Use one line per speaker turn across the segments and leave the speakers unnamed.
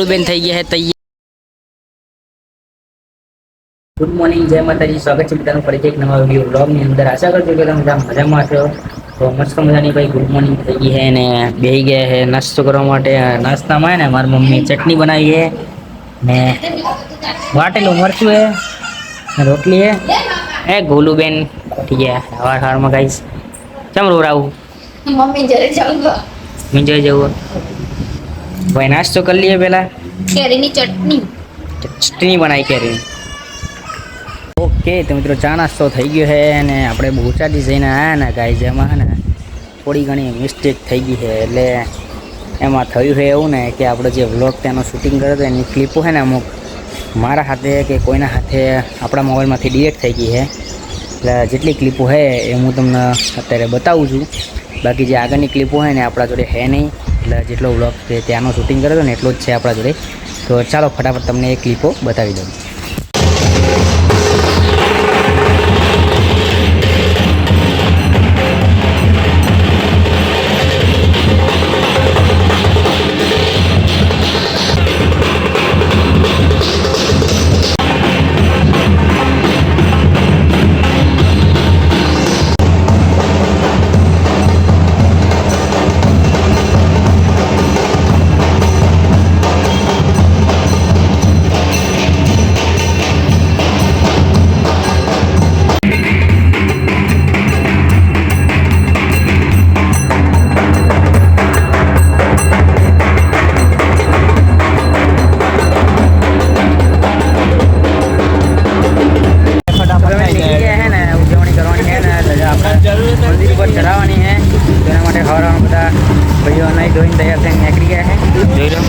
બેન થઈ ગયા है તૈયાર। ગુડ મોર્નિંગ, જય માતાજી, સ્વાગત છે બધાનું ફરીથી એક નવા વિડીયો બ્લોગની અંદર। આશા કરજો કે તમે બધા મજામાં છો। તો મસ્ત મજાની ભાઈ ગુડ મોર્નિંગ થઈ ગઈ है ને બેહી ગયા है નાસ્તો કરવા માટે। નાસ્તામાં है ને મારી મમ્મી ચટણી બનાવી है ને વાટેલું મરચું है ને રોટલી है। ગોલુબેન ઉઠી ગયા હવાર હવારમાં ગાઈસ। કેમ રોરાવું?
મમ્મી જરે જાઉંગા
મિંજાઈ જવું ભાઈ। નાસ્તો કરી લઈએ પેલા।
કેરીની ચટણી
બનાવી કેરીની। ઓકે તો મિત્રો ચા નાસ્તો થઈ ગયો છે અને આપણે બોચાથી જઈને આવ્યા ને ગાઈસ, એમાં ને થોડી ઘણી મિસ્ટેક થઈ ગઈ છે। એટલે એમાં થયું છે એવું ને કે આપણે જે વ્લોગ ત્યાંનો શૂટિંગ કર્યો હતો એની ક્લિપો છે ને અમુક મારા હાથે કે કોઈના હાથે આપણા મોબાઈલમાંથી ડિલીટ થઈ ગઈ છે। એટલે જેટલી ક્લિપો છે એ હું તમને અત્યારે બતાવું છું। બાકી જે આગળની ક્લિપો હોય ને આપણા જોડે છે નહીં। એટલે જેટલો વ્લોગ ત્યાંનો શૂટિંગ કર્યો હતો ને એટલો જ છે આપણા જોડે। તો ચાલો ફટાફટ તમને એ ક્લિપો બતાવી દઉં। મંદિર પર ચડાવવાની છે તેના માટે હવારમાં બધા ભાઈઓ નહીં ધોઈને તૈયાર થઈને નીકળી ગયા છે। જોઈ લો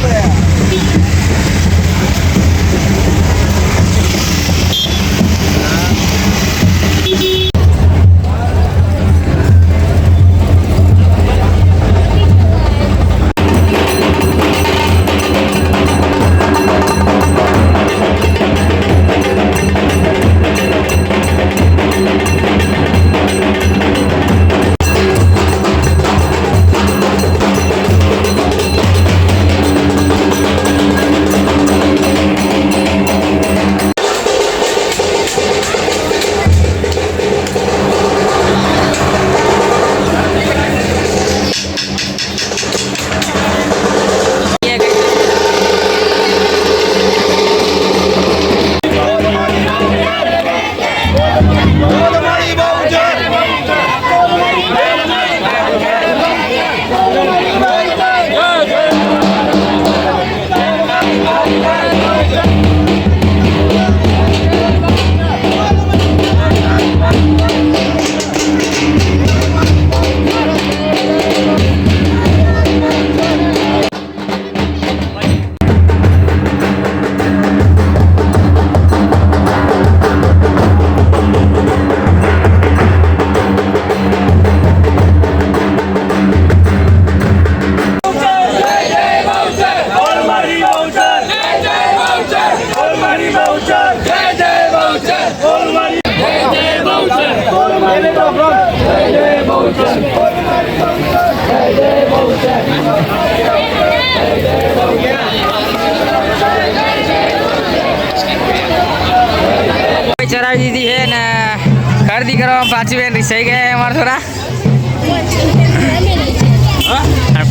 ચરાવી દીધી છે ને ખરીદી કરવામાં પાછી બેન રીસાઈ ગયા અમારા થોડા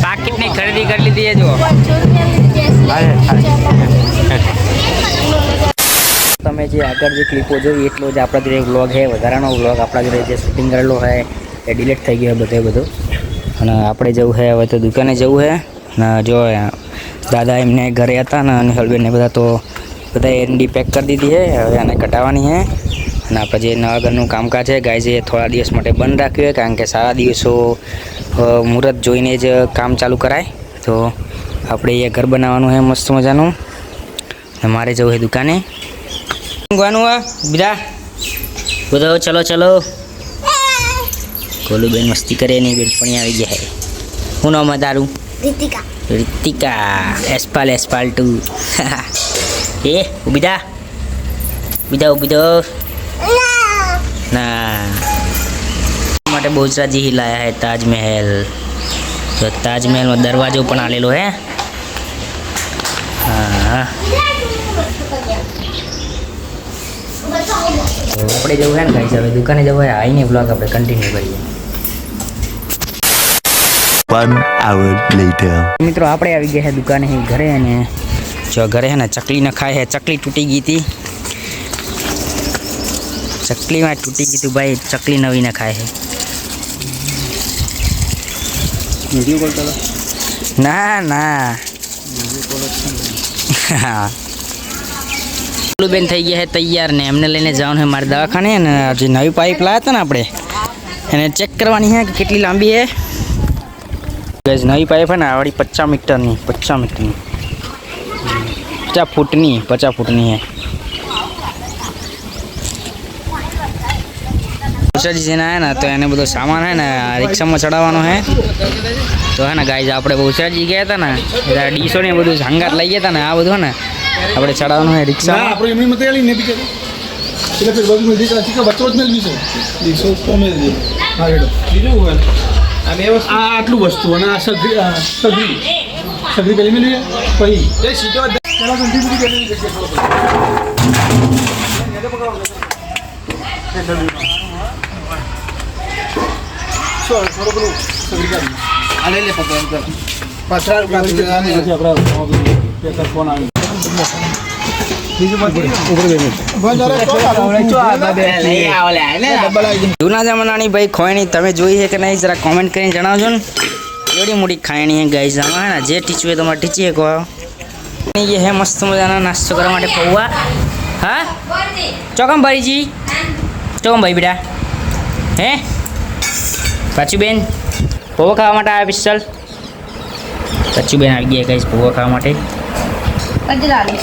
પાકીટની ખરીદી કરી લીધી છે। જુઓ તમે જે આગળ જે ક્લિપો જોઈ એટલો જ આપણા જોડે વ્લોગ છે, વધારાનો વ્લોગ આપણા જોડે જે શૂટિંગ કરેલો છે એ ડિલીટ થઈ ગયો બધું। અને આપણે જવું છે હવે તો દુકાને જવું છે ને જો દાદા એમને ઘરે હતા ને અને હલબેનને બધા એરંડી પેક કરી દીધી છે। હવે આને કટાવવાની છે અને આપણે જે નવા ઘરનું કામકાજ છે ગાય છે થોડા દિવસ માટે બંધ રાખ્યું છે, કારણ કે સારા દિવસો મુહૂર્ત જોઈને જ કામ ચાલુ કરાય। તો આપણે એ ઘર બનાવવાનું છે મસ્ત મજાનું ને મારે જવું છે દુકાને। ઊંઘવાનું બીજા બધો ચલો ચલો। ગોલુબેન મસ્તી કરે નહીં, બેનપણી આવી ગયા છે। હું નામ તારું? રીતિકા એસ્પાલ 2 એ ઉભી ના માટે બોજરાજી ही लाया है ताजमहल। તો તાજમહેલમાં દરવાજો પણ આલેલો હે. હા તો આપણે જવું હે ને ગાઈસ, હવે દુકાને જવું હોય. આવીને બ્લોગ આપણે કન્ટિન્યુ કરીએ.
1 hour later.
મિત્રો આપણે આવી ગયા છે દુકાને ઘરે, અને જો ઘરે છે ને ચકલી ન ખાય છે. ચકલી તૂટી ગઈ હતી, ચકલીમાં તૂટી ગઈ હતી ભાઈ. ચકલી નવી ન ખાય છે. ના ના બેન થઈ ગયા છે તૈયાર ને એમને લઈને જવાનું છે મારે દવાખાને. ને જે નવી પાઇપ લાવ્યા હતા ને આપણે, એને ચેક કરવાની છે કે કેટલી લાંબી છે. ગાઈસ નવી પાઇપ है ना वाली 50 मीटरनी 50 फुटनी 50 फुटनी है. जी से है ना तो એને બધો સામાન है ને રિક્ષામાં ચડાવવાનો है. તો है ને ગાઈસ આપણે બહુચરાજી ગયા હતા ને, એટલે ડીશો ને બધું સંગાત લઈ ગયા હતા ને, આ બધું ને આપણે ચડાવવાનું है રિક્ષામાં.
આપણે એમની મતે આલી ને બીજે એટલે ફિર બાજુ में દીકરા ઠીક બચ્ચો જ મેલ દીધો દીસો તો મેલ દે. હા હેડો બીજું હોય આ બે વસ્તુ, આ આટલું વસ્તુ અને આ સગરી પેલી મેલી પછી એ સીધો પેલા ગંધી બધી પેલી થોડો પેલું સગરી કાઢી આ લઈ લે પકડ કર પાછળ કાઢી આપણા ફોન આવી
જૂના જમાનાની ભાઈ ખોયણી તમે જોઈ છે કે નહીં, જરા કોમેન્ટ કરીને જણાવજો ને. એવડી મોટી ખાયણી है गाइस. આમાં है ना જે ટીચું હોય તમારે ટીચી શકો. ये है मस्त मजाना नाश्तो કરવા માટે પૌવા. હા ચોકમ ભાઈજી, ચોકમ ભાઈ બેટા હે પાછું બેન પૌવા ખાવા માટે આવ્યા પિસ્તલ. પાછું બેન આવી ગયા ગાઈસ પૌવા ખાવા માટે.
કદી લાલે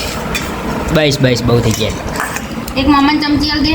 બસ બહુ થઈ ગયા.
એક મામા ચમચી આલ દે.